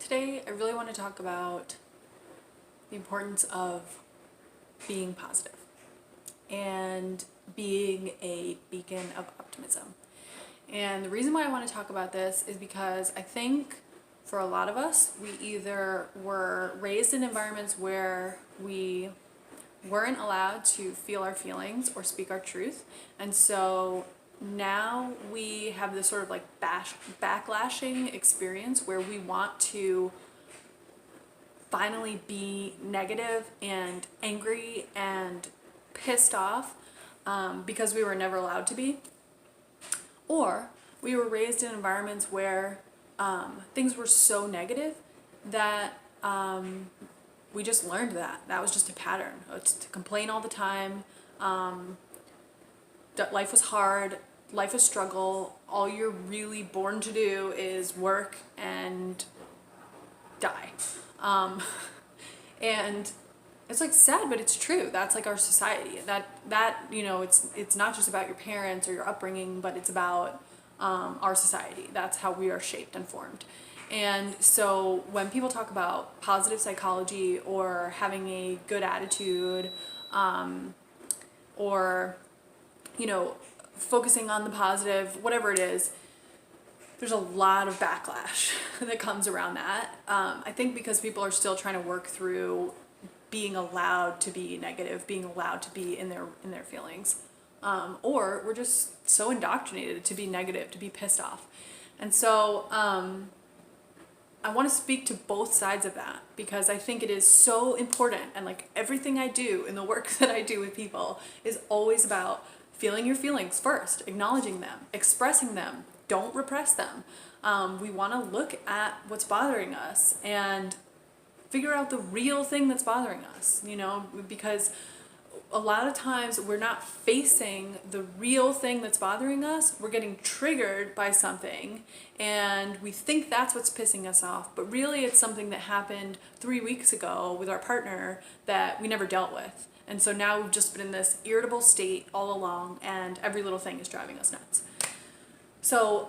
Today, I really want to talk about the importance of being positive and being a beacon of optimism. And the reason why I want to talk about this is because I think for a lot of us, we either were raised in environments where we weren't allowed to feel our feelings or speak our truth. And so now we have this sort of like backlashing experience where we want to finally be negative and angry and pissed off because we were never allowed to be. Or we were raised in environments where things were so negative that we just learned that was just a pattern. It's to complain all the time, that life was hard, life is struggle, all you're really born to do is work and die. And it's like sad, but it's true. That's like our society. That you know, it's not just about your parents or your upbringing, but it's about our society. That's how we are shaped and formed. And so when people talk about positive psychology or having a good attitude, or, you know, focusing on the positive, whatever it is, there's a lot of backlash that comes around that. I think because people are still trying to work through being allowed to be negative, being allowed to be in their feelings, or we're just so indoctrinated to be negative, to be pissed off. And so I want to speak to both sides of that because I think it is so important, and like everything I do in the work that I do with people is always about feeling your feelings first, acknowledging them, expressing them, don't repress them. We want to look at what's bothering us and figure out the real thing that's bothering us, you know, because a lot of times we're not facing the real thing that's bothering us. We're getting triggered by something and we think that's what's pissing us off, but really it's something that happened 3 weeks ago with our partner that we never dealt with. And so now we've just been in this irritable state all along and every little thing is driving us nuts. So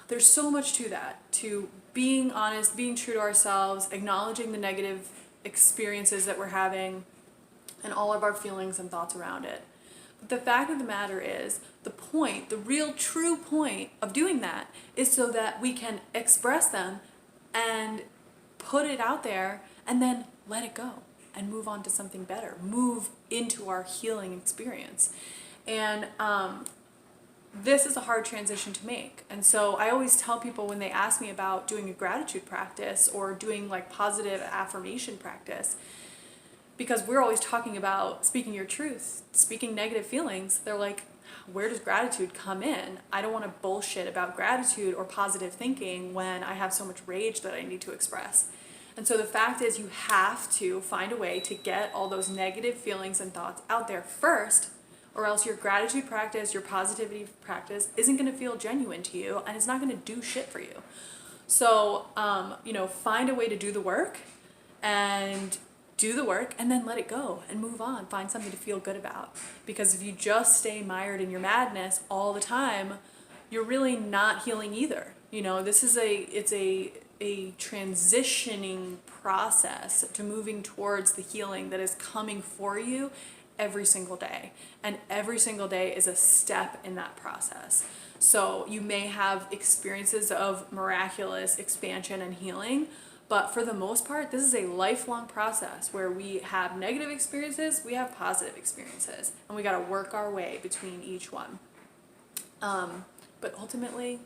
there's so much to that, to being honest, being true to ourselves, acknowledging the negative experiences that we're having and all of our feelings and thoughts around it. But the fact of the matter is, the real true point of doing that is so that we can express them and put it out there and then let it go and move on to something better, move into our healing experience. And this is a hard transition to make. And so I always tell people when they ask me about doing a gratitude practice or doing like positive affirmation practice, because we're always talking about speaking your truth, speaking negative feelings, they're like, where does gratitude come in? I don't want to bullshit about gratitude or positive thinking when I have so much rage that I need to express. And so the fact is, you have to find a way to get all those negative feelings and thoughts out there first, or else your gratitude practice, your positivity practice isn't going to feel genuine to you and it's not going to do shit for you. So, you know, find a way to do the work and then let it go and move on. Find something to feel good about. Because if you just stay mired in your madness all the time, you're really not healing either. You know, this is a transitioning process to moving towards the healing that is coming for you every single day. And every single day is a step in that process. So you may have experiences of miraculous expansion and healing, but for the most part, this is a lifelong process where we have negative experiences, we have positive experiences, and we got to work our way between each one. But ultimately,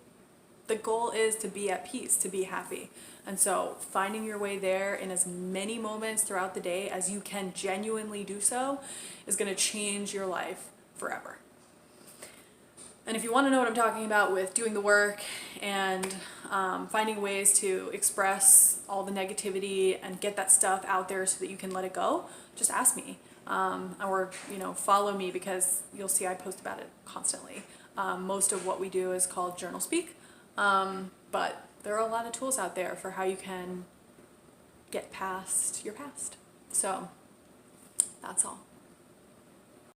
the goal is to be at peace, to be happy. And so finding your way there in as many moments throughout the day as you can genuinely do so is going to change your life forever. And if you want to know what I'm talking about with doing the work and finding ways to express all the negativity and get that stuff out there so that you can let it go, just ask me. Or, you know, follow me because you'll see I post about it constantly. Most of what we do is called Journal Speak. But there are a lot of tools out there for how you can get past your past. So that's all.